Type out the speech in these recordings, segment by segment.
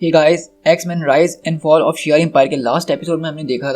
Hey guys, X Men rise and fall of Shi'ar empire के last episode में हमने देखा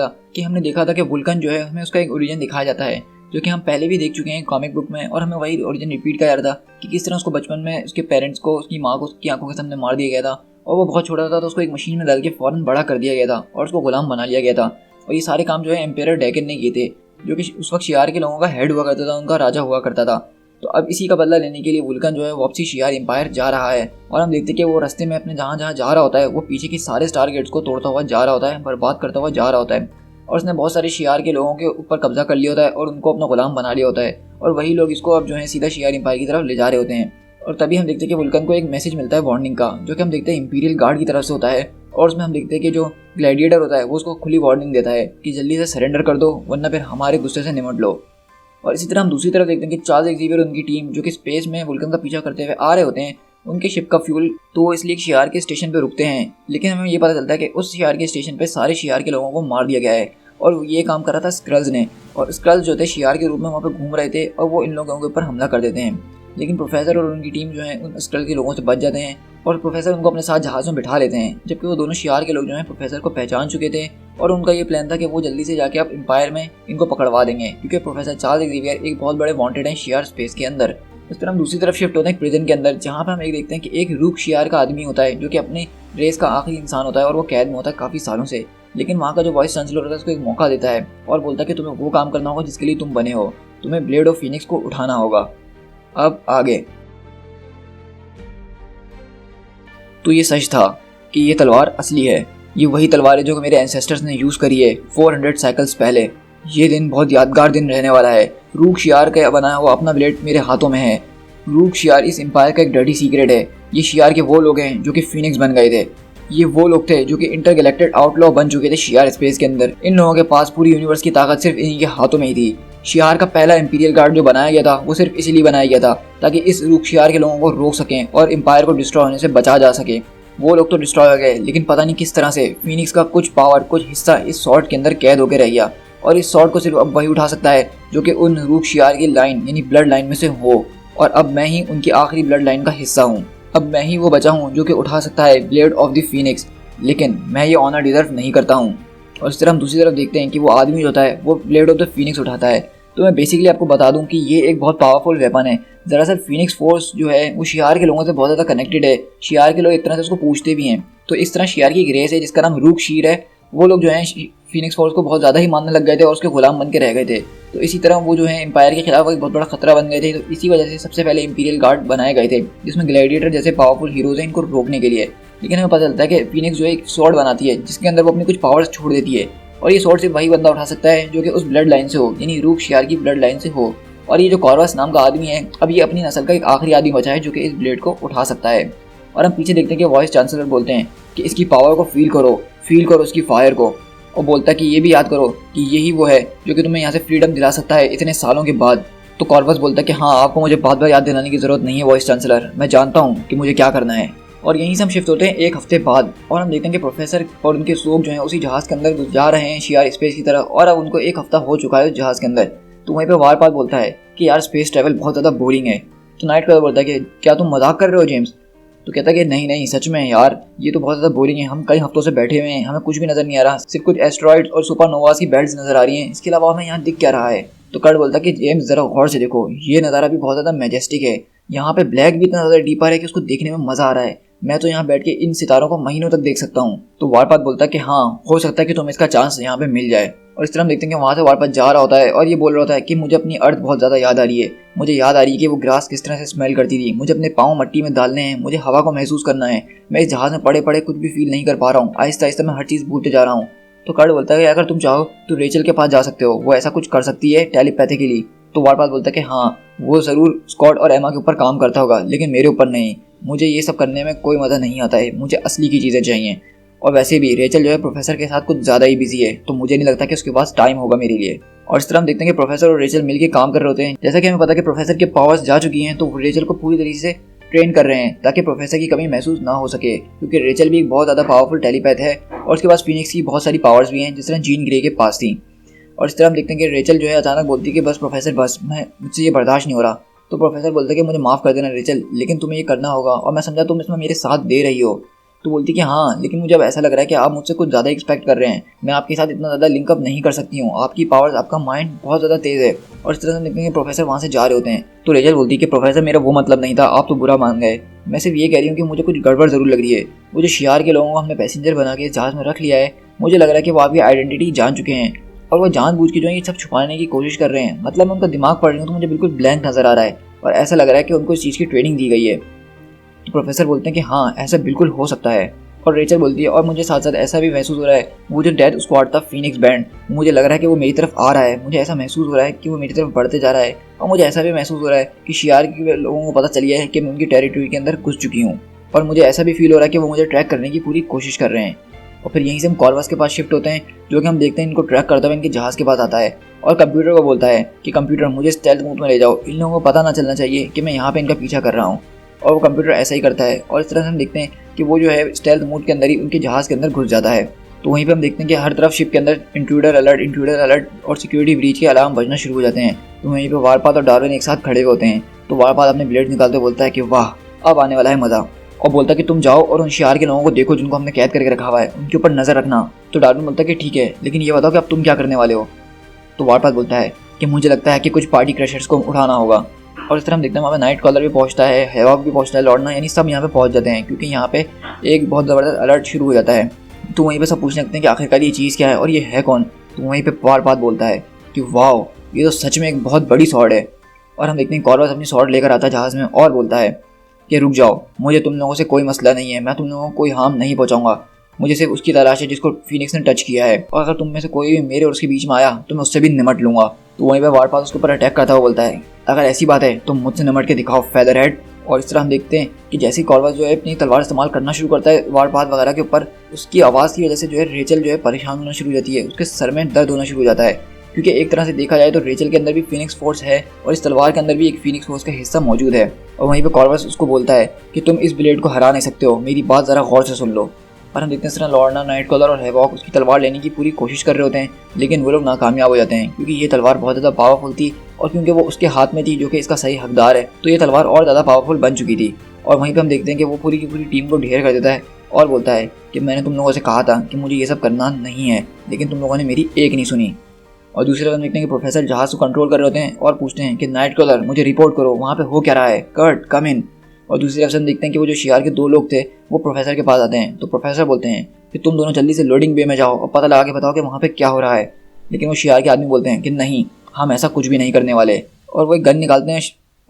था कि वुल्कन जो है हमें उसका एक ओरिजिन दिखाया जाता है, जो कि हम पहले भी देख चुके हैं कॉमिक बुक में। और हमें वही ओरिजिन रिपीट किया जा रहा था कि किस तरह उसको बचपन में उसके पेरेंट्स को, उसकी माँ को उसकी आंखों के सामने मार दिया गया था और वो बहुत छोटा था तो उसको एक मशीन में डाल के फौरन बड़ा कर दिया गया था और उसको गुलाम बना लिया गया था। और ये सारे काम जो है एम्पायर डेकन ने किए थे, जो कि उस वक्त शियार के लोगों का हेड हुआ करता था, उनका राजा हुआ करता था। तो अब इसी का बदला लेने के लिए वुल्कन जो है वापसी शियार एम्पायर जा रहा है। और हम देखते हैं कि वो रास्ते में अपने जहाँ जहाँ जा रहा होता है वो पीछे के सारे स्टार गेट्स को तोड़ता हुआ जा रहा होता है, बर्बाद करता हुआ जा रहा होता है। और उसने बहुत सारे शियार के लोगों के ऊपर कब्जा कर लिया होता है और उनको अपना गुलाम बना लिया होता है। और वही लोग इसको अब जो है सीधा शियार एम्पायर की तरफ ले जा रहे होते हैं। और तभी हम देखते हैं कि वुल्कन को एक मैसेज मिलता है वार्निंग का, जो कि हम देखते हैं इंपीरियल गार्ड की तरफ से होता है। और उसमें हम देखते हैं कि जो ग्लैडिएटर होता है वो उसको खुली वार्निंग देता है कि जल्दी से सरेंडर कर दो वरना फिर हमारे गुस्से से निमट लो। और इसी तरह हम दूसरी तरफ देखते हैं कि चार्ल्स एक्जेवियर और उनकी टीम जो कि स्पेस में वुल्कन का पीछा करते हुए आ रहे होते हैं, उनके शिप का फ्यूल तो इसलिए शियार के स्टेशन पे रुकते हैं। लेकिन हमें ये पता चलता है कि उस शियार के स्टेशन पे सारे शियार के लोगों को मार दिया गया है और ये काम कर रहा था स्क्रल्स ने। और स्क्रल्स जो थे शियार के रूप में वहाँ पे घूम रहे थे और वो इन लोगों के ऊपर हमला कर देते हैं। लेकिन प्रोफेसर और उनकी टीम जो है उन स्क्रल के लोगों से बच जाते हैं और प्रोफेसर उनको अपने साथ जहाज में बिठा लेते हैं, जबकि वो दोनों शियार के लोग जो हैं प्रोफेसर को पहचान चुके थे। और उनका ये प्लान था कि वो जल्दी से जाके अब एम्पायर में इनको पकड़वा देंगे, क्योंकि प्रोफेसर चार्ल्स एक्जेवियर एक बहुत बड़े वांटेड हैं शियार स्पेस के अंदर। इस तरह हम दूसरी तरफ शिफ्ट होते हैं प्रिजन के अंदर, जहाँ पे हम एक देखते हैं कि एक रूक शियार का आदमी होता है जो कि अपनी रेस का आखिरी इंसान होता है और वो कैद में होता है काफ़ी सालों से। लेकिन वहाँ का जो वॉइस चांसलर होता है उसको एक मौका देता है और बोलता है कि तुम्हें वो काम करना होगा जिसके लिए तुम बने हो, तुम्हें ब्लेड ऑफ फीनिक्स को उठाना होगा। अब आगे तो ये सच था कि ये तलवार असली है। ये वही तलवार है जो मेरे एंसेस्टर्स ने यूज़ करी है 400 साइकिल्स पहले। ये दिन बहुत यादगार दिन रहने वाला है। रूक शियार का बनाया हुआ अपना ब्लेड मेरे हाथों में है। रूक शियार इस एम्पायर का एक डर्टी सीक्रेट है। ये शियार के वो लोग हैं जो कि फीनिक्स बन गए थे। ये वो लोग थे जो कि इंटरगैलेक्टिक आउटलॉ बन चुके थे शियार स्पेस के अंदर। इन लोगों के पास पूरी यूनिवर्स की ताकत सिर्फ इन्हीं के हाथों में ही थी। शियार का पहला इंपीरियल गार्ड जो बनाया गया था वो सिर्फ इसीलिए बनाया गया था ताकि इस रूक शियार के लोगों को रोक सकें और एम्पायर को डिस्ट्रॉय होने से बचा जा सके। वो लोग तो डिस्ट्रॉय हो गए, लेकिन पता नहीं किस तरह से फीनिक्स का कुछ पावर, कुछ हिस्सा इस सॉर्ड के अंदर कैद होकर रह गया। और इस सॉर्ड को सिर्फ अब वही उठा सकता है जो कि उन रूक शियार की लाइन यानी ब्लड लाइन में से हो। और अब मैं ही उनकी आखिरी ब्लड लाइन का हिस्सा हूँ। अब मैं ही वो बचा हूँ जो कि उठा सकता है ब्लेड ऑफ द फीनिक्स। लेकिन मैं ये ऑनर डिजर्व नहीं करता हूँ। और इस तरह हम दूसरी तरफ देखते हैं कि वो आदमी जो होता है वो ब्लेड ऑफ द फीनिक्स उठाता है। तो मैं बेसिकली आपको बता दूं कि ये एक बहुत पावरफुल वेपन है। दरअसल फीनिक्स फोर्स जो है वो शियार के लोगों से बहुत ज़्यादा कनेक्टेड है। शियार के लोग एक तरह से उसको पूछते भी हैं। तो इस तरह शियार की एक रेस है जिसका नाम रूक शीर है। वो लोग जो है फीनिक्स फोर्स को बहुत ज़्यादा ही मानने लग गए थे और उसके गुलाम बन के रह गए थे। तो इसी तरह वो जो है एम्पायर के खिलाफ एक बहुत बड़ा खतरा बन गए थे। तो इसी वजह से सबसे पहले इंपीरियल गार्ड बनाए गए थे, जिसमें ग्लैडिएटर जैसे पावरफुल हीरोज हैं इनको रोकने के लिए। लेकिन हमें पता चलता है कि फीनिक्स जो है एक स्वॉर्ड बनाती है जिसके अंदर वो अपनी कुछ पावर्स छोड़ देती है। और ये स्वॉर्ड सिर्फ वही बंदा उठा सकता है जो कि उस ब्लड लाइन से हो, यानी रूक शियार की ब्लड लाइन से हो। और ये जो कॉर्वस नाम का आदमी है, अब ये अपनी नस्ल का एक आखिरी आदमी बचा है जो कि इस ब्लेड को उठा सकता है। और हम पीछे देखते हैं कि वॉइस चांसलर बोलते हैं कि इसकी पावर को फील करो उसकी फायर को। और बोलता है कि ये भी याद करो कि यही वो है जो कि तुम्हें यहाँ से फ्रीडम दिला सकता है इतने सालों के बाद। तो कॉर्वस बोलता है कि हाँ, आपको मुझे बार बार याद दिलाने की ज़रूरत नहीं है वॉइस चांसलर, मैं जानता हूँ कि मुझे क्या करना है। और यहीं से हम शिफ्ट होते हैं एक हफ्ते बाद और हम देखते हैं कि प्रोफेसर और उनके लोग जो हैं उसी जहाज़ के अंदर जा रहे हैं शियार स्पेस की तरफ। और अब उनको एक हफ्ता हो चुका है उस जहाज़ के अंदर। तो वहीं पे वारपाथ बोलता है कि यार स्पेस ट्रैवल बहुत ज़्यादा बोरिंग है। तो नाइट क्राउचर बोलता है कि क्या तुम मजाक कर रहे हो जेम्स? तो कहता है कि नहीं नहीं, सच में यार ये तो बहुत ज़्यादा बोरिंग है। हम कई हफ्तों से बैठे हुए हैं, हमें कुछ भी नज़र नहीं आ रहा, सिर्फ कुछ एस्ट्रॉइड और सुपरनोवास की बेल्ट्स नज़र आ रही हैं। इसके अलावा हमें यहाँ दिख क्या रहा है? तो कर्ट बोलता है कि जेम्स ज़रा गौर से देखो, ये नज़ारा भी बहुत ज़्यादा मैजेस्टिक है। यहाँ पे ब्लैक भी इतना ज़्यादा डीपर है कि उसको देखने में मज़ा आ रहा है। मैं तो यहाँ बैठ के इन सितारों को महीनों तक देख सकता हूँ। तो वारपाथ बोलता है कि हाँ, हो सकता है कि तुम्हें इसका चांस यहाँ पे मिल जाए। और इस तरह हम देखते हैं कि वहाँ से वारपाथ जा रहा होता है और ये बोल रहा होता है कि मुझे अपनी अर्थ बहुत ज़्यादा याद आ रही है। मुझे याद आ रही है कि वो ग्रास किस तरह से स्मेल करती थी। मुझे अपने पाँव मट्टी में डालने हैं, मुझे हवा को महसूस करना है। मैं इस जहाज़ में पड़े पड़े कुछ भी फील नहीं कर पा रहा हूँ। आहिस्ता आहिस्ता मैं हर चीज़ भूलते जा रहा हूँ। तो कर्ट बोलता है कि अगर तुम चाहो तो रेचल के पास जा सकते हो, वो ऐसा कुछ कर सकती है टेलीपैथिकली। तो वारपाथ बोलता है कि हाँ, वो ज़रूर स्कॉट और एमा के ऊपर काम करता होगा, लेकिन मेरे ऊपर नहीं। मुझे ये सब करने में कोई मज़ा नहीं आता है, मुझे असली की चीज़ें चाहिए। और वैसे भी रेचल जो है प्रोफेसर के साथ कुछ ज़्यादा ही बिजी है, तो मुझे नहीं लगता कि उसके पास टाइम होगा मेरे लिए। और इस तरह हम देखते हैं कि प्रोफेसर और रेचल मिलकर काम कर रहे होते हैं। जैसा कि हमें पता है कि प्रोफेसर के पावर्स जा चुकी हैं, तो रेचल को पूरी तरीके से ट्रेन कर रहे हैं ताकि प्रोफेसर की कमी महसूस ना हो सके, क्योंकि रेचल भी एक बहुत ज़्यादा पावरफुल टेलीपैथ है और उसके पास फीनिक्स की बहुत सारी पावर्स भी हैं, जिस तरह जीन ग्रे के पास थी। और इस तरह हम देखते हैं कि रेचल जो है अचानक बोलती है कि बस प्रोफेसर, बस मुझसे ये बर्दाश्त नहीं हो रहा। तो प्रोफेसर बोलता है कि मुझे माफ़ कर देना रेचल, लेकिन तुम्हें ये करना होगा और मैं समझा तुम इसमें मेरे साथ दे रही हो। तो बोलती कि हाँ, लेकिन मुझे अब ऐसा लग रहा है कि आप मुझसे कुछ ज़्यादा एक्सपेक्ट कर रहे हैं। मैं आपके साथ इतना ज़्यादा लिंकअप नहीं कर सकती हूँ, आपकी पावर्स, आपका माइंड बहुत ज़्यादा तेज़ है। और इस तरह से देखेंगे प्रोफेसर वहाँ से जा रहे होते हैं। तो रेचल बोलती है कि प्रोफेसर मेरा वो मतलब नहीं था, आप तो बुरा मान गए। मैं सिर्फ ये कह रही हूँ कि मुझे कुछ गड़बड़ ज़रूर लग रही है। वो जो शियार के लोगों को हमने पैसेंजर बना के जहाज़ में रख लिया है, मुझे लग रहा है कि वो आपकी आइडेंटिटी जान चुके हैं और वो जानबूझ के जो है ये सब छुपाने की कोशिश कर रहे हैं। मतलब मैं उनका दिमाग पढ़ रही हूँ तो मुझे बिल्कुल ब्लैंक नज़र आ रहा है और ऐसा लग रहा है कि उनको इस चीज़ की ट्रेनिंग दी गई है। तो प्रोफेसर बोलते हैं कि हाँ, ऐसा बिल्कुल हो सकता है। और रेचल बोलती है और मुझे साथ साथ ऐसा भी महसूस हो रहा है, वो जो डेथ स्क्वाड था फीनिक्स बैंड, मुझे लग रहा है कि वो मेरी तरफ आ रहा है। मुझे ऐसा महसूस हो रहा है कि वो मेरी तरफ बढ़ते जा रहा है। और मुझे ऐसा भी महसूस हो रहा है कि शियार के लोगों को पता चल गया है कि मैं उनकी टेरिटरी के अंदर घुस चुकी हूँ। और मुझे ऐसा भी फील हो रहा है कि वो मुझे ट्रैक करने की पूरी कोशिश कर रहे हैं। और फिर यहीं से हम कॉर्वस के पास शिफ्ट होते हैं, जो कि हम देखते हैं इनको ट्रैक करते हुए इनके जहाज़ के पास आता है और कंप्यूटर को बोलता है कि कंप्यूटर मुझे स्टेल्थ मोड में ले जाओ, इन लोगों को पता ना चलना चाहिए कि मैं यहाँ पे इनका पीछा कर रहा हूँ। और वो कंप्यूटर ऐसा ही करता है और इस तरह से हम देखते हैं कि वो जो है स्टेल्थ मोड के अंदर ही उनके जहाज़ के अंदर घुस जाता है। तो वहीं पे हम देखते हैं कि हर तरफ शिप के अंदर इंट्रूडर अलर्ट और सिक्योरिटी ब्रीच के अलार्म बजना शुरू हो जाते हैं। तो वहीं पे वारपाथ और डार्विन एक साथ खड़े होते हैं। तो वारपाथ अपने ब्लेड निकालते बोलता है कि वाह, अब आने वाला है मज़ा। और बोलता है कि तुम जाओ और उन शियार के लोगों को देखो जिनको हमने कैद करके रखा हुआ है, उनके ऊपर नज़र रखना। तो डार्विन बोलता है कि ठीक है, लेकिन ये बताओ कि अब तुम क्या करने वाले हो। तो वारपाथ बोलता है कि मुझे लगता है कि कुछ पार्टी क्रशर्स को उठाना होगा। और इस तरह हम देखते हैं वहाँ पे नाइट कॉलर भी पहुंचता है, हैवॉक भी पहुंचता है, लॉर्डना, यानी सब यहाँ पे पहुंच जाते हैं क्योंकि यहाँ पे एक बहुत ज़बरदस्त अलर्ट शुरू हो जाता है। तो वहीं पे सब पूछने लगते हैं कि आखिरकार ये चीज़ क्या है और ये है कौन। तो वहीं पे वारपाथ बोलता है कि वाह, ये तो सच में एक बहुत बड़ी स्वॉर्ड है। और हम देखते हैं कॉर्वस अपनी स्वॉर्ड लेकर आता है जहाज़ में और बोलता है कि रुक जाओ, मुझे तुम लोगों से कोई मसला नहीं है, मैं तुम लोगों को कोई हार्म नहीं पहुँचाऊँगा। मुझे सिर्फ उसकी तलाश है जिसको फीनिक्स ने टच किया है, और अगर तुम में से कोई भी मेरे और उसके बीच में आया तो मैं उससे भी निमट लूँगा। तो वहीं पर वारपाथ उसके ऊपर अटैक करता हुआ बोलता है अगर ऐसी बात है तो मुझसे निमट के दिखाओ फेदर हेड। और इस तरह हम देखते हैं कि जैसे ही कॉर्वस जो है अपनी तलवार इस्तेमाल करना शुरू करता है वारपाथ वगैरह के ऊपर, उसकी आवाज़ की वजह से जो है रेचल जो है परेशान होना शुरू हो जाती है, उसके सर में दर्द होना शुरू हो जाता है। क्योंकि एक तरह से देखा जाए तो रेचल के अंदर भी फीनिक्स फोर्स है और इस तलवार के अंदर भी एक फीनिक्स फोर्स का हिस्सा मौजूद है। और वहीं पे कॉर्वस उसको बोलता है कि तुम इस ब्लेड को हरा नहीं सकते हो, मेरी बात ज़रा गौर से सुन लो। और हम देखते हैं इस तरह लॉर्डना, नाइट कॉलर और हैवॉक उसकी तलवार लेने की पूरी कोशिश कर रहे होते हैं, लेकिन वो लोग नाकामयाब हो जाते हैं क्योंकि ये तलवार बहुत ज़्यादा पावरफुल थी और क्योंकि वो उसके हाथ में थी जो कि इसका सही हकदार है, तो ये तलवार और ज़्यादा पावरफुल बन चुकी थी। और वहीं पर हम देखते हैं कि वो पूरी की पूरी टीम को ढेर कर देता है और बोलता है कि मैंने तुम लोगों से कहा था कि मुझे ये सब करना नहीं है, लेकिन तुम लोगों ने मेरी एक नहीं सुनी। और दूसरी तरफ देखते हैं कि प्रोफेसर जहाज़ को कंट्रोल कर रहे होते हैं और पूछते हैं कि नाइट कॉलर मुझे रिपोर्ट करो, वहाँ पे हो क्या रहा है, कर्ट कम इन। और दूसरी तरफ से हम देखते हैं कि वो जो शियार के दो लोग थे वो प्रोफेसर के पास आते हैं। तो प्रोफेसर बोलते हैं कि तुम दोनों जल्दी से लोडिंग बे में जाओ और पता लगा के बताओ कि वहाँ पे क्या हो रहा है। लेकिन वो शियार के आदमी बोलते हैं कि नहीं, हम ऐसा कुछ भी नहीं करने वाले। और वो एक गन निकालते हैं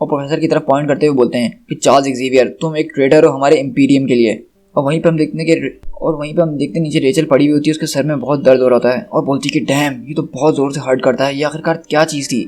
और प्रोफेसर की तरफ पॉइंट करते हुए बोलते हैं कि चार्ल्स एक्जेवियर, तुम एक ट्रेडर हो हमारे इम्पीरियम के लिए। और वहीं पे हम देखते हैं नीचे रेचल पड़ी हुई होती है, उसके सर में बहुत दर्द हो रहा होता है और बोलती है कि डैम, ये तो बहुत ज़ोर से हर्ट करता है, ये आखिरकार क्या चीज़ थी।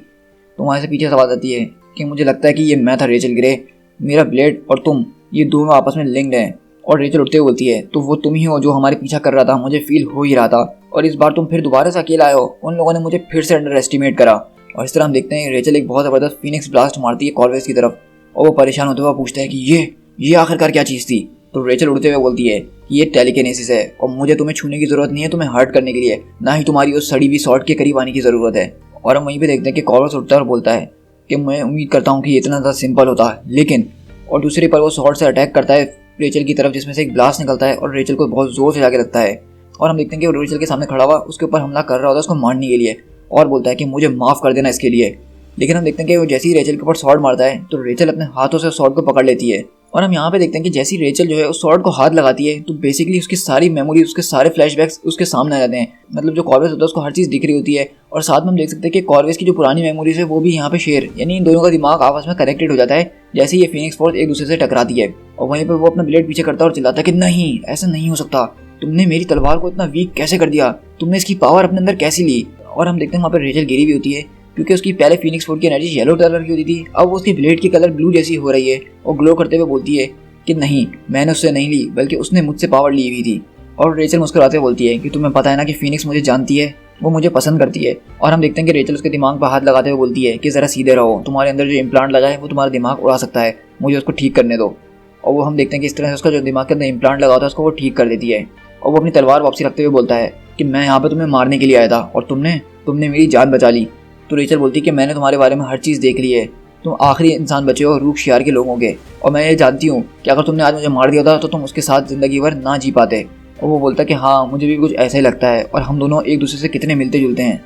तो वहाँ से पीछे आवाज़ आती है कि मुझे लगता है कि ये मैं था रेचल ग्रे, मेरा ब्लेड और तुम, ये दोनों आपस में लिंक्ड हैं। और रेचल उठते हुए बोलती है तो वो तुम ही हो जो हमारे पीछा कर रहा था, मुझे फील हो ही रहा था, और इस बार तुम फिर दोबारा से अकेला आए हो, उन लोगों ने मुझे फिर से अंडर एस्टिमेट करा। और इस तरह हम देखते हैं रेचल एक बहुत ज़बरदस्त फीनिक्स ब्लास्ट मारती है कॉर्वस की तरफ और वो परेशान होते हुए पूछता है कि ये आखिरकार क्या चीज़ थी। तो रेचल उड़ते हुए बोलती है कि ये टेलीकिनेसिस है और मुझे तुम्हें छूने की ज़रूरत नहीं है, तुम्हें हर्ट करने के लिए, ना ही तुम्हारी उस सड़ी हुई सॉर्ट के करीब आने की ज़रूरत है। और हम वहीं पे देखते हैं कि कॉर्वस उठता है और बोलता है कि मैं उम्मीद करता हूँ कि ये इतना ज़्यादा सिंपल होता है, लेकिन। और दूसरे पर वो सॉर्ट से अटैक करता है रेचल की तरफ, जिसमें से एक ब्लास्ट निकलता है और रेचल को बहुत ज़ोर से जाके लगता है। और हम देखते हैं कि वो रेचल के सामने खड़ा हुआ उसके ऊपर हमला कर रहा होता है उसको मारने के लिए, और बोलता है कि मुझे माफ़ कर देना इसके लिए। लेकिन हम देखते हैं कि वो जैसे ही रेचल के ऊपर शॉट मारता है तो रेचल अपने हाथों से शॉट को पकड़ लेती है। और हम यहाँ पे देखते हैं कि जैसी रेचल जो है उस शॉट को हाथ लगाती है तो बेसिकली उसकी सारी मेमोरी, उसके सारे फ्लैशबैक्स उसके सामने आ जाते हैं। मतलब जो कॉर्वस होता है उसको हर चीज़ दिख रही होती है, और साथ में हम देख सकते हैं कि कॉर्वस की जो पुरानी मेमोरीज है वो भी यहाँ पे शेयर, यानी इन दोनों का दिमाग आपस में कनेक्टेड हो जाता है जैसे ये फीनिक्स फोर्स एक दूसरे से टकराती है। और वहीं पर वो अपना ब्लेड पीछे करता है और चिल्लाता है कि नहीं, ऐसा नहीं हो सकता, तुमने मेरी तलवार को इतना वीक कैसे कर दिया, तुमने इसकी पावर अपने अंदर कैसे ली। और हम देखते हैं वहाँ पर रेचल गिरी भी होती है क्योंकि उसकी पहले फीनिक्स फोर्स की एनर्जी येलो कलर की होती थी, अब वो उसकी ब्लेड की कलर ब्लू जैसी हो रही है और ग्लो करते हुए बोलती है कि नहीं, मैंने उससे नहीं ली, बल्कि उसने मुझसे पावर ली हुई थी। और रेचल मुस्कुराते हुए बोलती है कि तुम्हें पता है ना कि फीनिक्स मुझे जानती है, वो मुझे पसंद करती है। और हम देखते हैं कि रेचल उसके दिमाग पर हाथ लगाते हुए बोलती है कि ज़रा सीधे रहो, तुम्हारे अंदर जो इम्प्लांट लगा है वो तुम्हारा दिमाग उड़ा सकता है, मुझे उसको ठीक करने दो। और वो हम देखते हैं कि इस तरह से उसका जो दिमाग के अंदर इम्प्लांट लगा होता है उसको वो ठीक कर देती है। और वो अपनी तलवार वापसी रखते हुए बोलता है कि मैं यहाँ पर तुम्हें मारने के लिए आया था और तुमने मेरी जान बचा ली। तो रेचल बोलती है कि मैंने तुम्हारे बारे में हर चीज़ देख ली है, तुम आखिरी इंसान बचे हो रूख शियार के लोगों के, और मैं ये जानती हूँ कि अगर तुमने आज मुझे मार दिया होता तो तुम उसके साथ ज़िंदगी भर ना जी पाते। और वो बोलता है कि हाँ मुझे भी कुछ ऐसा ही लगता है, और हम दोनों एक दूसरे से कितने मिलते जुलते हैं।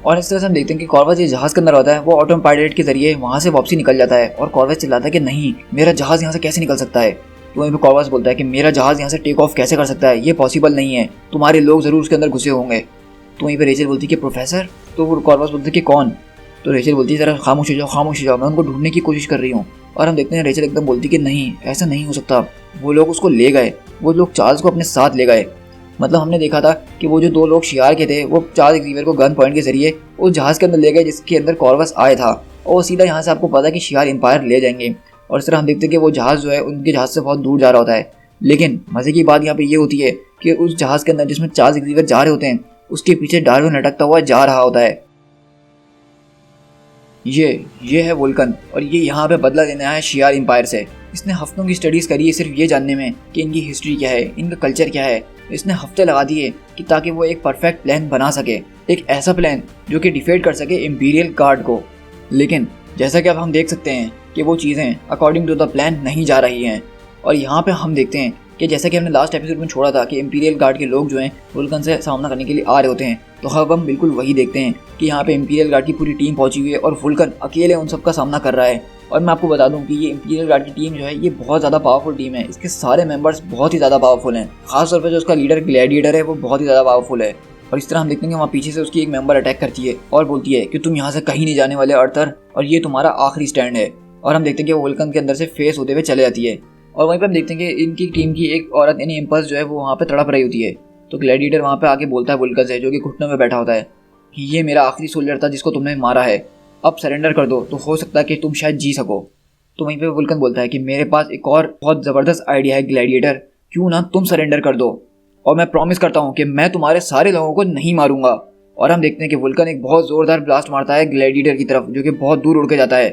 और इस तरह से हम देखते हैं कि कॉर्वस ये जहाज़ के अंदर होता है, वो ऑटो पायलट के जरिए वहाँ से वापसी निकल जाता है। और कॉर्वस चिल्लाता है कि नहीं, मेरा जहाज़ यहाँ से कैसे निकल सकता है। तो वहीं पर कॉर्वस बोलता है कि मेरा जहाज़ यहाँ से टेक ऑफ कैसे कर सकता है, ये पॉसिबल नहीं है, तुम्हारे लोग ज़रूर उसके अंदर घुसे होंगे। तो वहीं पर रेचल बोलती है कि प्रोफेसर। तो वो कॉर्वस बोलते हैं कि कौन। तो रेचल बोलती है जरा खामोश हो जाओ, खामोश हो जाओ, मैं उनको ढूंढने की कोशिश कर रही हूँ। और हम देखते हैं रेचल एकदम बोलती है कि नहीं, ऐसा नहीं हो सकता, वो लोग उसको ले गए, वो लोग चार्ल्स को अपने साथ ले गए। मतलब हमने देखा था कि वो जो 2 लोग शियार के थे वो चार्ल्स एक्सेवियर को गन पॉइंट के जरिए उस जहाज़ के अंदर ले गए जिसके अंदर कॉर्वस आया था, और वो सीधा यहाँ से आपको पता है कि शियार एम्पायर ले जाएंगे। और इस तरह हम देखते हैं कि वो जहाज़ जो है उनके जहाज़ से बहुत दूर जा रहा होता है। लेकिन मज़े की बात यहाँ पे ये होती है कि उस जहाज़ के अंदर जिसमें चार्ल्स एक्सेवियर जा रहे होते हैं उसके पीछे डार्विन लटकता हुआ जा रहा होता है। ये है वुल्कन, और ये यहाँ पे बदला लेने आया है शियार एम्पायर से। इसने हफ्तों की स्टडीज़ करी है सिर्फ ये जानने में कि इनकी हिस्ट्री क्या है, इनका कल्चर क्या है। इसने हफ्ते लगा दिए कि ताकि वो एक परफेक्ट प्लान बना सके, एक ऐसा प्लान जो कि डिफेट कर सके इम्पीरियल गार्ड को। लेकिन जैसा कि अब हम देख सकते हैं कि वो चीज़ें अकॉर्डिंग टू द प्लान नहीं जा रही हैं। और यहाँ पे हम देखते हैं कि जैसा कि हमने लास्ट एपिसोड में छोड़ा था कि इम्पीरियल गार्ड के लोग जो हैं वुल्कन से सामना करने के लिए आ रहे होते हैं, तो अब हम बिल्कुल वही देखते हैं कि यहाँ पे इम्पीरियल गार्ड की पूरी टीम पहुंची हुई है और वुल्कन अकेले उन सब का सामना कर रहा है। और मैं आपको बता दूं कि ये इम्पीरियल गार्ड की टीम जो है ये बहुत ज़्यादा पावरफुल टीम है, इसके सारे मेंबर्स बहुत ही ज़्यादा पावरफुल हैं। खासतौर पर जो उसका लीडर ग्लैडिएटर है वो बहुत ही ज़्यादा पावरफुल है। और इस तरह हम देखते हैं कि वहाँ पीछे से उसकी एक मेंबर अटैक करती है और बोलती है कि तुम यहाँ से कहीं नहीं जाने वाले अर्थर, और ये तुम्हारा आखिरी स्टैंड है। और हम देखते हैं कि वो वुल्कन के अंदर से फेस होते हुए चले जाती है। और वहीं पर हम देखते हैं कि इनकी टीम की एक औरत यानी इम्पल्स जो है वो वहाँ पे तड़प रही होती है। तो ग्लैडिएटर वहाँ पे आके बोलता है वुल्कन से, जो कि घुटनों में बैठा होता है, कि ये मेरा आखिरी सोल्जर था जिसको तुमने मारा है, अब सरेंडर कर दो तो हो सकता है कि तुम शायद जी सको। तो वहीं पे वुल्कन बोलता है कि मेरे पास एक और बहुत ज़बरदस्त आइडिया है ग्लैडिएटर, क्यों ना तुम सरेंडर कर दो और मैं प्रॉमिस करता हूँ कि मैं तुम्हारे सारे लोगों को नहीं मारूंगा। और हम देखते हैं कि वुल्कन एक बहुत ज़ोरदार ब्लास्ट मारता है ग्लैडिएटर की तरफ, जो कि बहुत दूर उड़ के जाता है।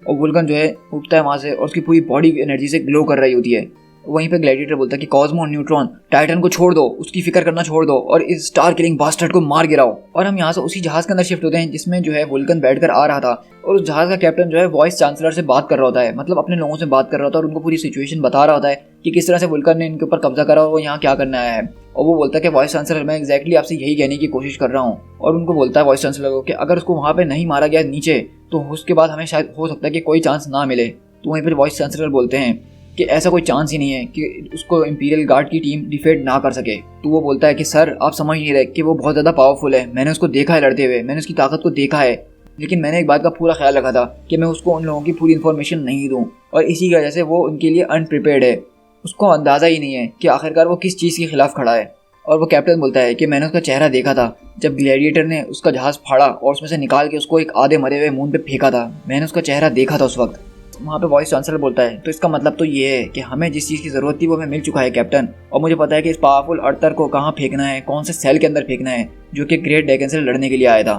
और वुल्कन जो है उठता है वहाँ से और उसकी पूरी बॉडी एनर्जी से ग्लो कर रही होती है। वहीं पे ग्लैडिएटर बोलता है कि कॉस्मो और न्यूट्रॉन टाइटन को छोड़ दो, उसकी फिक्र करना छोड़ दो और इस स्टार किलिंग बास्टर्ड को मार गिराओ। और हम यहाँ से उसी जहाज के अंदर शिफ्ट होते हैं जिसमें जो है वुल्कन बैठकर आ रहा था, और उस जहाज का कैप्टन जो है वॉइस चांसलर से बात कर रहा होता है, मतलब अपने लोगों से बात कर रहा होता है और उनको पूरी सिचुएशन बता रहा होता है कि किस तरह से वुल्कन ने इनके ऊपर कब्जा करा और वो यहाँ क्या करने आया है। और वो बोलता है कि वॉइस चांसलर मैं एग्जैक्टली आपसे यही कहने की कोशिश कर रहा हूँ। और उनको बोलता है वॉइस चांसलर को कि अगर उसको वहाँ पे नहीं मारा गया नीचे तो उसके बाद हमें शायद हो सकता है कि कोई चांस ना मिले। तो वहीं पर वॉइस चांसलर बोलते हैं कि ऐसा कोई चांस ही नहीं है कि उसको इम्पीरियल गार्ड की टीम डिफेट ना कर सके। तो वो बोलता है कि सर आप समझ नहीं रहे कि वो बहुत ज़्यादा पावरफुल है, मैंने उसको देखा है लड़ते हुए, मैंने उसकी ताकत को देखा है, लेकिन मैंने एक बात का पूरा ख्याल रखा था कि मैं उसको उन लोगों की पूरी इन्फॉर्मेशन नहीं दूँ, और इसी की वजह से वो उनके लिए अनप्रिपेयर्ड है, उसको अंदाज़ा ही नहीं है कि आखिरकार वो किस चीज़ के खिलाफ खड़ा है। और वो कैप्टन बोलता है कि मैंने उसका चेहरा देखा था जब ग्लैडिएटर ने उसका जहाज़ फाड़ा और उसमें से निकाल के उसको एक आधे मरे हुए मून पे फेंका था, मैंने उसका चेहरा देखा था उस वक्त। वहाँ पे वॉइस चांसलर बोलता है तो इसका मतलब तो ये है कि हमें जिस चीज़ की ज़रूरत थी वो हमें मिल चुका है कैप्टन, और मुझे पता है कि इस पावरफुल अर्थर को कहाँ फेंकना है, कौन से सेल के अंदर फेंकना है जो कि ग्रेट ड्रैगन से लड़ने के लिए आया था।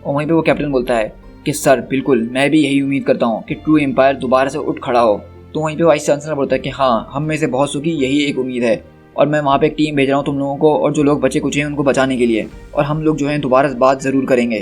और वहीं पे वो कैप्टन बोलता है कि सर बिल्कुल मैं भी यही उम्मीद करता हूँ कि ट्रू एम्पायर दोबारा से उठ खड़ा हो। तो वहीं पे वाइस चांसलर बोलता है कि हाँ हम में से बहुत सौ की यही एक उम्मीद है, और मैं वहाँ पे एक टीम भेज रहा हूँ तुम लोगों को और जो लोग बचे कुछ हैं उनको बचाने के लिए, और हम लोग जो हैं दोबारा बात ज़रूर करेंगे।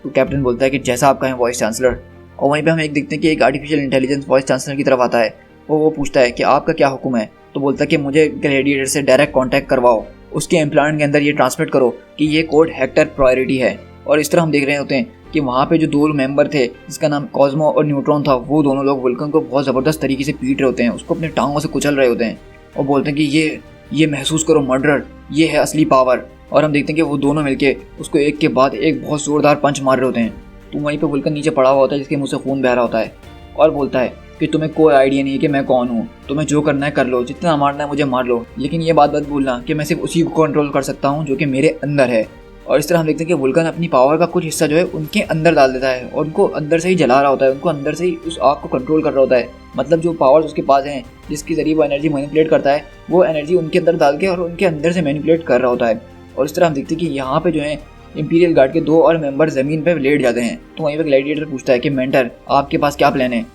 तो कैप्टन बोलता है कि जैसा आप कहें वॉइस चांसलर। और वहीं पे हम एक देखते हैं कि एक आर्टिफिशियल इंटेलिजेंस वॉइस चांसलर की तरफ आता है, वो पूछता है कि आपका क्या हुक्म है। तो बोलता है कि मुझे ग्लैडिएटर से डायरेक्ट कांटेक्ट करवाओ, उसके इम्प्लांट के अंदर ये ट्रांसमिट करो कि ये कोड हेक्टर प्रायोरिटी है। और इस तरह हम देख रहे होते हैं कि वहाँ पे जो 2 मेंबर थे जिसका नाम कॉस्मो और न्यूट्रॉन था, वो दोनों लोग वुल्कन को बहुत ज़बरदस्त तरीके से पीट रहे होते हैं, उसको अपने टांगों से कुचल रहे होते हैं और बोलते हैं कि ये महसूस करो मर्डरर, ये है असली पावर। और हम देखते हैं कि वो दोनों मिलके उसको एक के बाद एक बहुत ज़ोरदार पंच मार रहे होते हैं। तो वहीं पे वुल्कन नीचे पड़ा हुआ होता है जिसके मुंह से खून बह रहा होता है और बोलता है कि तुम्हें कोई आइडिया नहीं है कि मैं कौन हूँ, तुम्हें जो करना है कर लो, जितना मारना है मुझे मार लो, लेकिन ये बात मत भूलना कि मैं सिर्फ उसी को कंट्रोल कर सकता हूँ जो कि मेरे अंदर है। और इस तरह हम देखते हैं कि वुल्कन अपनी पावर का कुछ हिस्सा जो है उनके अंदर डाल देता है और उनको अंदर से ही जला रहा होता है, उनको अंदर से ही उस आग को कंट्रोल कर रहा होता है। मतलब जो पावर्स उसके पास हैं जिसके जरिए वो एनर्जी मैनिपुलेट करता है, वो एनर्जी उनके अंदर डाल के और उनके अंदर से मैनिपुलेट कर रहा होता है। और इस तरह हम देखते हैं कि यहाँ पे जो है इंपीरियल गार्ड के 2 और मेंबर ज़मीन पे लेट जाते हैं। तो वहीं पे ग्लैडिएटर पूछता है कि मेंटर आपके पास क्या प्लान है।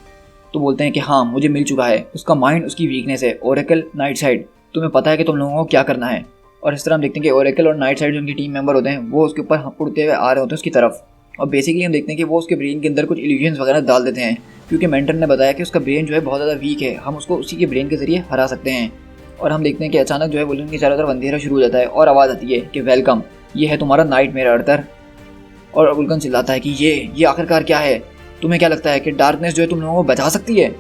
तो बोलते हैं कि हाँ मुझे मिल चुका है, उसका माइंड उसकी वीकनेस है, ओरेकल नाइट साइड, तुम्हें पता है कि तुम लोगों को क्या करना है। और इस तरह हम देखते हैं कि ओरेकल और नाइट साइड जो उनके टीम मेंबर होते हैं वो उसके ऊपर उड़ते हुए आ रहे होते हैं उसकी तरफ, और बेसिकली हम देखते हैं कि वो उसके ब्रेन के अंदर कुछ इल्यूजन्स वगैरह डाल देते हैं क्योंकि मेंटर ने बताया कि उसका ब्रेन जो है बहुत ज़्यादा वीक है, हम उसको उसी के ब्रेन के जरिए हरा सकते हैं। और हम देखते हैं कि अचानक जो है वुल्कन के चारों तरफ अंधेरा शुरू हो जाता है और आवाज़ आती है कि वेलकम, ये है तुम्हारा नाइटमेयर अर्थर। और वुल्कन चिल्लाता है कि ये आखिरकार क्या है, तुम्हें क्या लगता है कि डार्कनेस जो है तुम लोगों को बचा सकती है?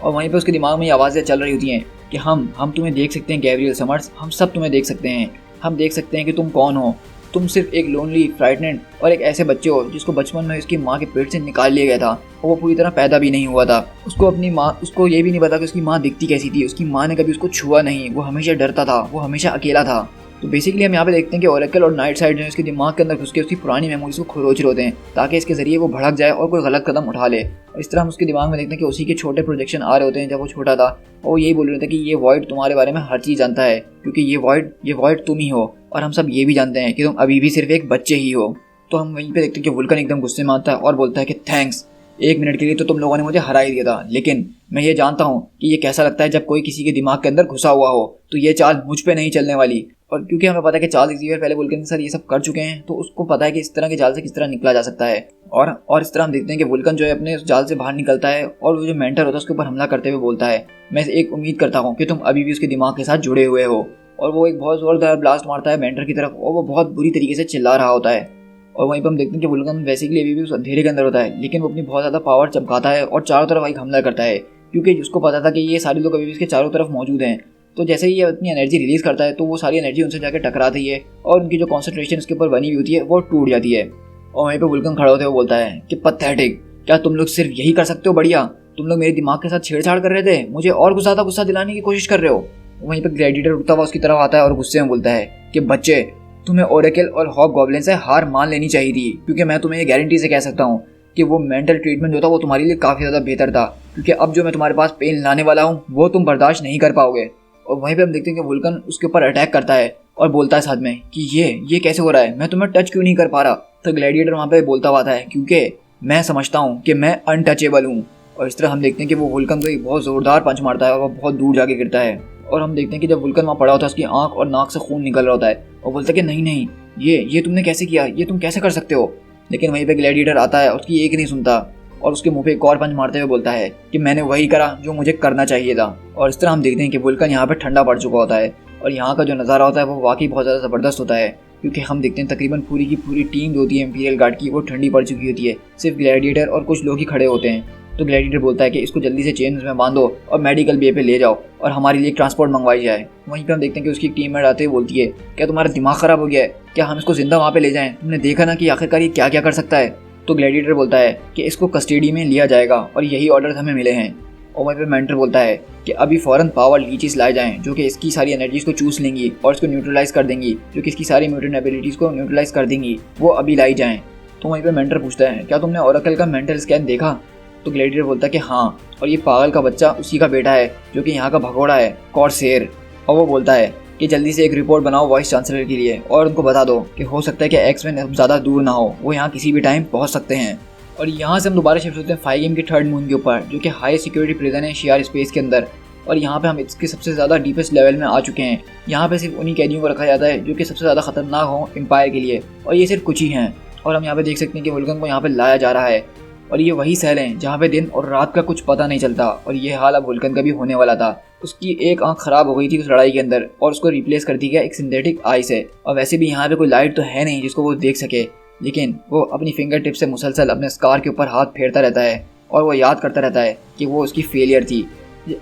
और वहीं पे उसके दिमाग में ये आवाज़ें चल रही होती हैं कि हम तुम्हें देख सकते हैं गैब्रियल समर्स, हम सब तुम्हें देख सकते हैं, हम देख सकते हैं कि तुम कौन हो। तुम सिर्फ एक लोनली, फ्राइटनेड और एक ऐसे बच्चे हो जिसको बचपन में उसकी माँ के पेट से निकाल लिया गया था और वो पूरी तरह पैदा भी नहीं हुआ था। उसको ये भी नहीं पता कि उसकी माँ दिखती कैसी थी, उसकी माँ ने कभी उसको छुआ नहीं, वो हमेशा डरता था, वो हमेशा अकेला था। तो बेसिकली हम यहाँ पे देखते हैं कि ओरेकल और नाइट साइड जो है उसके दिमाग के अंदर घुस के उसकी पुरानी मेमोरीज को खरोच रहे होते हैं ताकि इसके जरिए वो भड़क जाए और कोई गलत कदम उठा ले। और इस तरह हम उसके दिमाग में देखते हैं कि उसी के छोटे प्रोजेक्शन आ रहे होते हैं जब वो छोटा था, और वो यही बोल रहे थे कि ये वॉइड तुम्हारे बारे में हर चीज़ जानता है, क्योंकि ये वॉइड तुम ही हो, और हम सब ये भी जानते हैं कि तुम अभी भी सिर्फ एक बच्चे ही हो। तो हम वहीं पे देखते हैं कि वुल्कन एकदम गुस्से में आता है और बोलता है कि थैंक्स, 1 मिनट के लिए तो तुम लोगों ने मुझे हरा ही दिया था, लेकिन मैं ये जानता हूँ कि ये कैसा लगता है जब कोई किसी के दिमाग के अंदर घुसा हुआ हो, तो ये चाल मुझ पे नहीं चलने वाली। और क्योंकि हमें पता है कि चार्ल्स एक्जेवियर पहले वुल्कन के साथ ये सब कर चुके हैं, तो उसको पता है कि इस तरह के जाल से किस तरह निकला जा सकता है। और इस तरह हम देखते हैं कि वुल्कन जो है अपने उस जाल से बाहर निकलता है और वो जो मेंटर होता है उसके ऊपर हमला करते हुए बोलता है, मैं एक उम्मीद करता हूँ कि तुम अभी भी उसके दिमाग के साथ जुड़े हुए हो। और वो एक बहुत जोरदार ब्लास्ट मारता है मेंटर की तरफ और वो बहुत बुरी तरीके से चिल्ला रहा होता है। और वहीं पर हम देखते हैं कि वुल्कन बेसिकली अभी भी उस अंधेरे के अंदर होता है, लेकिन वो अपनी बहुत ज़्यादा पावर चमकाता है और चारों तरफ एक हमला करता है, क्योंकि उसको पता था कि ये सारे लोग अभी भी उसके चारों तरफ मौजूद हैं। तो जैसे ही ये अपनी एनर्जी रिलीज़ करता है तो वो सारी एनर्जी उनसे जाकर टकराती है और उनकी जो कॉन्सेंट्रेशन उसके ऊपर बनी हुई होती है वो टूट जाती है। और वहीं पे वुल्कन खड़ा होते हुए बोलता है कि पैथेटिक, क्या तुम लोग सिर्फ यही कर सकते हो? बढ़िया, तुम लोग मेरे दिमाग के साथ छेड़छाड़ कर रहे थे, मुझे और ज़्यादा गुस्सा दिलाने की कोशिश कर रहे हो। वहीं पे ग्लैडिएटर उठता हुआ उसकी तरफ आता है और गुस्से में बोलता है कि बच्चे, तुम्हें ओरेकल और हॉबगॉब्लिन से हार मान लेनी चाहिए थी, क्योंकि मैं तुम्हें ये गारंटी से कह सकता हूँ कि वो मेंटल ट्रीटमेंट जो था वो तुम्हारे लिए काफ़ी ज़्यादा बेहतर था, क्योंकि अब जो मैं तुम्हारे पास पेन लाने वाला हूँ वो तुम बर्दाश्त नहीं कर पाओगे। और वहीं पे हम देखते हैं कि वुल्कन उसके ऊपर अटैक करता है और बोलता है साथ में कि ये कैसे हो रहा है, मैं तुम्हें टच क्यों नहीं कर पा रहा। तो ग्लैडिएटर वहाँ पे बोलता हुआ है, क्योंकि मैं समझता हूँ कि मैं अनटचेबल हूँ। और इस तरह हम देखते हैं कि वो वुल्कन को एक बहुत ज़ोरदार पंच मारता है और वो बहुत दूर जाके गिरता है। और हम देखते हैं कि जब वुल्कन वहाँ पड़ा होता है उसकी आंख और नाक से खून निकल रहा होता है और बोलता है कि नहीं, ये तुमने कैसे किया, ये तुम कैसे कर सकते हो। लेकिन वहीं पे ग्लैडिएटर आता है, उसकी एक नहीं सुनता और उसके मुंह पे एक और पंच मारते हुए बोलता है कि मैंने वही करा जो मुझे करना चाहिए था। और इस तरह हम देखते हैं कि वुल्कन यहाँ पे ठंडा पड़ चुका होता है और यहाँ का जो नज़ारा होता है वो वाकई बहुत ज़्यादा ज़बरदस्त होता है, क्योंकि हम देखते हैं तकरीबन पूरी की पूरी टीम जो होती है इंपीरियल गार्ड की वो ठंडी पड़ चुकी होती है, सिर्फ ग्लैडिएटर और कुछ लोग ही खड़े होते हैं। तो ग्लैडिएटर बोलता है कि इसको जल्दी से चेन में बांधो और मेडिकल बे पे ले जाओ और हमारे लिए ट्रांसपोर्ट मंगवाई जाए। वहीं पे हम देखते हैं कि उसकी टीम में आते हुए बोलती है, क्या तुम्हारा दिमाग ख़राब हो गया है, क्या हम इसको जिंदा वहाँ पे ले जाएं? तुमने देखा ना कि आखिरकार ये क्या क्या कर सकता है। तो ग्लैडिएटर बोलता है कि इसको कस्टडी में लिया जाएगा और यही ऑर्डर हमें मिले हैं। और वहीं पे मेंटर बोलता है कि अभी फ़ौरन पावर लीचेस लाए जाएं जो कि इसकी सारी एनर्जीज को चूस लेंगी और इसको न्यूट्रलाइज कर देंगी, जो कि इसकी सारी म्यूटेंट एबिलिटीज़ को न्यूट्रलाइज कर देंगी, वो अभी लाई जाएं। तो वहीं पे मेंटर पूछता है, क्या तुमने ओरेकल का मेंटल स्कैन देखा? तो ग्लैडिएटर बोलता है कि हाँ, और ये पागल का बच्चा उसी का बेटा है जो कि यहाँ का भगोड़ा है, कॉर्सेयर। और वो बोलता है कि जल्दी से एक रिपोर्ट बनाओ वाइस चांसलर के लिए और उनको बता दो कि हो सकता है कि एक्स-मेन ज़्यादा दूर ना हो, वो यहाँ किसी भी टाइम पहुँच सकते हैं। और यहाँ से हम दोबारा शिफ्ट होते हैं 5 गेम के थर्ड मून के ऊपर, जो कि हाई सिक्योरिटी प्रिजन है शियार स्पेस के अंदर। और यहाँ पे हम इसके सबसे ज़्यादा डीपेस्ट लेवल में आ चुके हैं। यहाँ पे सिर्फ उन्हीं कैदियों को रखा जाता है जो कि सबसे ज़्यादा खतरनाक हो एम्पायर के लिए, और ये सिर्फ कुछ ही हैं। और हम यहाँ पे देख सकते हैं कि वुल्कन को यहाँ पे लाया जा रहा है और ये वही सेल हैं जहाँ पे दिन और रात का कुछ पता नहीं चलता। और ये हाल अब वुल्कन का भी होने वाला था। उसकी एक आंख खराब हो गई थी उस लड़ाई के अंदर और उसको रिप्लेस कर दिया गया एक सिंथेटिक आई से। और वैसे भी यहाँ पे कोई लाइट तो है नहीं जिसको वो देख सके, लेकिन वो अपनी फिंगर टिप से मुसलसल अपने स्कार के ऊपर हाथ फेरता रहता है और वो याद करता रहता है कि वो उसकी फेलियर थी।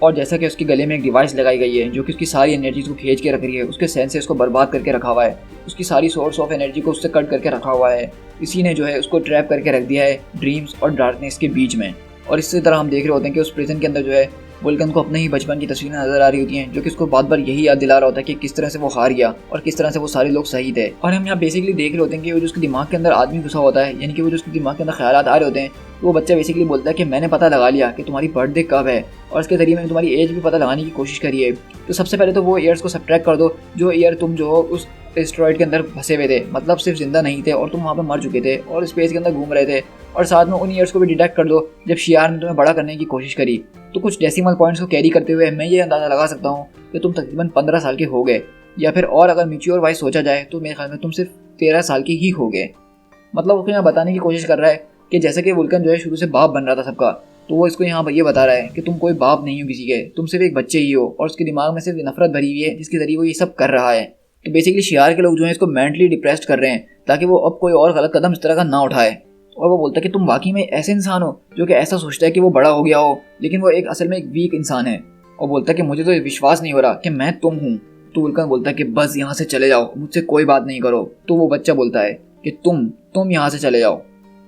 और जैसा कि उसके गले में एक डिवाइस लगाई गई है जो कि उसकी सारी एनर्जीज को खींच के रख रही है, उसके सेंसेस को बर्बाद करके रखा हुआ है, उसकी सारी सोर्स ऑफ एनर्जी को उससे कट करके रखा हुआ है। इसी ने जो है उसको ट्रैप करके रख दिया है ड्रीम्स और डार्कनेस के बीच में। और इसी तरह हम देख रहे होते हैं कि उस प्रिजन के अंदर जो है वुल्कन को अपने ही बचपन की तस्वीरें नजर आ रही होती हैं, जो कि उसको बार बार यही याद दिला रहा होता है कि किस तरह से वो हार गया और किस तरह से वो सारे लोग सही थे। और हम यहाँ बेसिकली देख रहे होते हैं कि वो जो उसके दिमाग के अंदर आदमी घुसा होता है, यानी कि वो जो उसके दिमाग के अंदर ख्यालात आ रहे होते हैं, तो वो बच्चा बेसिकली बोलता है कि मैंने पता लगा लिया कि तुम्हारी बर्थडे कब है और इसके जरिए मैंने तुम्हारी एज भी पता लगाने की कोशिश करी है। तो सबसे पहले तो वो ईयर्स को सब्ट्रैक्ट कर दो जो ईयर तुम जो हो उस एस्टेरॉइड के अंदर फंसे हुए थे, मतलब सिर्फ जिंदा नहीं थे और तुम वहाँ पे मर चुके थे और स्पेस के अंदर घूम रहे थे। और साथ में उन ईयर्स को भी डिटेक्ट कर दो जब शियार ने तुम्हें बड़ा करने की कोशिश करी। तो कुछ डेसिमल पॉइंट्स को कैरी करते हुए मैं ये अंदाज़ा लगा सकता हूँ कि तुम तकरीबन 15 साल के हो गए, या फिर और अगर मैच्योर वाइज सोचा जाए तो मेरे ख्याल में तुम सिर्फ 13 साल के ही हो गए। मतलब उसको यहाँ बताने की कोशिश कर रहा है कि जैसे कि वुल्कन जो है शुरू से बाप बन रहा था सबका, तो वो इसको यहाँ पर ये बता रहा है कि तुम कोई बाप नहीं हो किसी के, तुम सिर्फ एक बच्चे ही हो और उसके दिमाग में सिर्फ नफरत भरी हुई है जिसके जरिए वो ये सब कर रहा है। तो बेसिकली शियार के लोग जो है इसको मेंटली डिप्रेस्ड कर रहे हैं ताकि वो अब कोई और गलत कदम इस तरह का ना उठाए। और वो बोलता है कि तुम वाकई में ऐसे इंसान हो जो कि ऐसा सोचता है कि वो बड़ा हो गया हो, लेकिन वो एक असल में एक वीक इंसान है। और बोलता है कि मुझे तो विश्वास नहीं हो रहा कि मैं तुम हूँ। तो वुल्कन बोलता है कि बस यहाँ से चले जाओ, मुझसे कोई बात नहीं करो। तो वो बच्चा बोलता है कि तुम यहाँ से चले जाओ।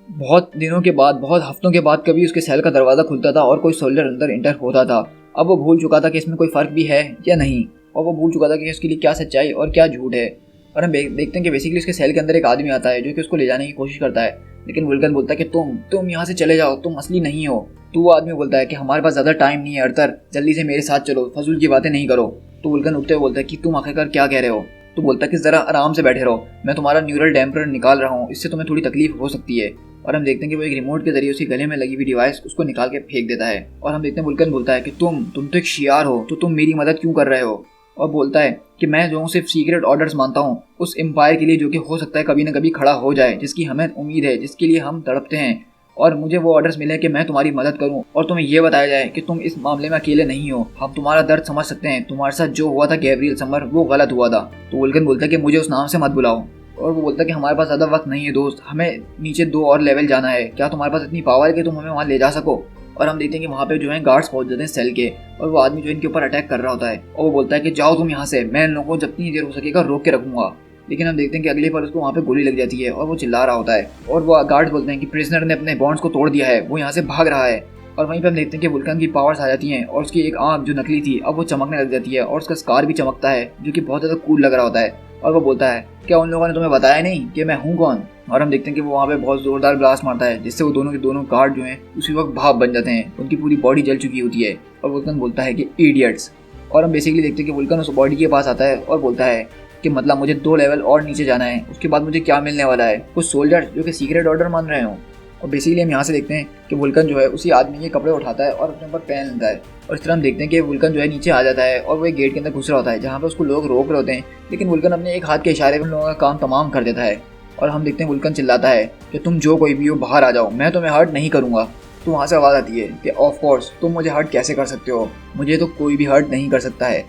बहुत दिनों के बाद, बहुत हफ्तों के बाद कभी उसके सेल का दरवाजा खुलता था और कोई सोल्जर अंदर इंटर होता था। अब वो भूल चुका था कि इसमें कोई फर्क भी है या नहीं, और वो भूल चुका था कि उसके लिए क्या सच्चाई और क्या झूठ है। और हम देखते हैं कि बेसिकली उसके सेल के अंदर एक आदमी आता है जो कि उसको ले जाने की कोशिश करता है, लेकिन वुल्कन बोलता है कि तुम यहाँ से चले जाओ, तुम असली नहीं हो। तो वो आदमी बोलता है कि हमारे पास ज़्यादा टाइम नहीं है अर्थर, जल्दी से मेरे साथ चलो, फजूल की बातें नहीं करो। तो वुल्कन उठते हुए बोलता है कि तुम आखिरकार क्या कह रहे हो। तो बोलता है कि ज़रा आराम से बैठे रहो, मैं तुम्हारा न्यूरल डैम्पर निकाल रहा हूँ, इससे तुम्हें थोड़ी तकलीफ हो सकती है। और हम देखते हैं कि वो एक रिमोट के जरिए उसके गले में लगी हुई डिवाइस उसको निकाल के फेंक देता है। और हम देखते हैं वुल्कन बोलता है कि तुम तो एक शियार हो, तो तुम मेरी मदद क्यों कर रहे हो। और बोलता है कि मैं जो सिर्फ सीक्रेट ऑर्डर्स मानता हूँ उस एम्पायर के लिए जो कि हो सकता है कभी ना कभी खड़ा हो जाए, जिसकी हमें उम्मीद है, जिसके लिए हम तड़पते हैं। और मुझे वो ऑर्डर्स मिले कि मैं तुम्हारी मदद करूं और तुम्हें ये बताया जाए कि तुम इस मामले में अकेले नहीं हो, हम तुम्हारा दर्द समझ सकते हैं, तुम्हारे साथ जो हुआ था गैब्रियल समर वो गलत हुआ था। तो वुल्कन बोलता है कि मुझे उस नाम से मत बुलाओ। और वो बोलता है कि हमारे पास ज़्यादा वक्त नहीं है दोस्त, हमें नीचे 2 और लेवल जाना है, क्या तुम्हारे पास इतनी पावर है कि तुम हमें वहाँ ले जा सको। और हम देखते हैं कि वहाँ पे जो है गार्ड्स पहुंच जाते हैं सेल के, और वो आदमी जो इनके ऊपर अटैक कर रहा होता है, और वो बोलता है कि जाओ तुम यहाँ से, मैं इन लोगों को जितनी देर हो सकेगा रोक के रखूंगा। लेकिन हम देखते हैं कि अगले पर उसको वहाँ पे गोली लग जाती है और वो चिल्ला रहा होता है, और वो गार्ड्स बोलते हैं कि प्रिजनर ने अपने बॉन्ड्स को तोड़ दिया है, वो यहाँ से भाग रहा है। और वहीं पे हम देखते हैं कि वुल्कन की पावर्स आ जाती हैं और उसकी एक आंख जो नकली थी अब वो चमकने लग जाती है और उसका स्कार भी चमकता है जो कि बहुत ज़्यादा कूल लग रहा होता है। और वो बोलता है क्या उन लोगों ने तुम्हें बताया नहीं कि मैं हूँ कौन। और हम देखते हैं कि वो वहाँ पे बहुत जोरदार ब्लास्ट मारता है जिससे वो दोनों के दोनों गार्ड जो हैं उसी वक्त भाप बन जाते हैं, उनकी पूरी बॉडी जल चुकी होती है। और वुल्कन बोलता है कि इडियट्स। और हम बेसिकली देखते हैं कि वुल्कन उस बॉडी के पास आता है और बोलता है कि मतलब मुझे 2 लेवल और नीचे जाना है, उसके बाद मुझे क्या मिलने वाला है, कुछ सोल्जर जो कि सीक्रेट ऑर्डर मान रहे हो। और बेसिकली हम यहाँ से देखते हैं कि वुल्कन जो है उसी आदमी के कपड़े उठाता है और अपने ऊपर पहन लेता है। और इस तरह हम देखते हैं कि वुल्कन जो है नीचे आ जाता है और वो एक गेट के अंदर घुस रहा होता है जहाँ पे उसको लोग रोक रहे होते हैं, लेकिन वुल्कन अपने एक हाथ के इशारे में उन लोगों का काम तमाम कर देता है। और हम देखते हैं वुल्कन चिल्लाता है कि तुम जो कोई भी हो बाहर आ जाओ, मैं तुम्हें हर्ट नहीं करूँगा। तो वहाँ से आवाज़ आती है कि ऑफ कोर्स तुम मुझे हर्ट कैसे कर सकते हो, मुझे तो कोई भी हर्ट नहीं कर सकता है।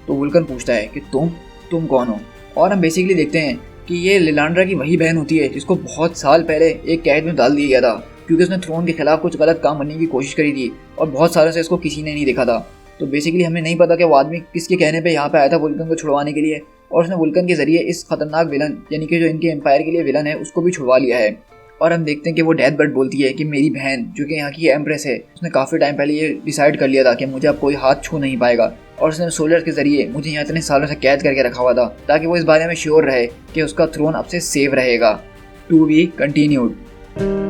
तो वुल्कन पूछता है कि तुम कौन हो। और हम बेसिकली देखते हैं कि ये लिलांड्रा की वही बहन होती है जिसको बहुत साल पहले एक कैद में डाल दिया गया था क्योंकि उसने थ्रोन के खिलाफ कुछ गलत काम करने की कोशिश करी थी और बहुत सालों से इसको किसी ने नहीं देखा था। तो बेसिकली हमें नहीं पता कि वो आदमी किसके कहने पे यहाँ पे आया था वुल्कन को छुड़वाने के लिए, और उसने वुल्कन के जरिए इस खतरनाक विलन यानी कि जो इनके एम्पायर के लिए विलन है उसको भी छुड़वा लिया है। और हम देखते हैं कि वो डेथ बर्ड बोलती है कि मेरी बहन जो कि यहाँ की एम्प्रेस है उसने काफ़ी टाइम पहले ये डिसाइड कर लिया था कि मुझे अब कोई हाथ छू नहीं पाएगा, और उसने सोल्जर के जरिए मुझे यहाँ इतने सालों से कैद करके रखा हुआ था ताकि वो इस बारे में श्योर रहे कि उसका थ्रोन अब से सेव रहेगा। To be continued.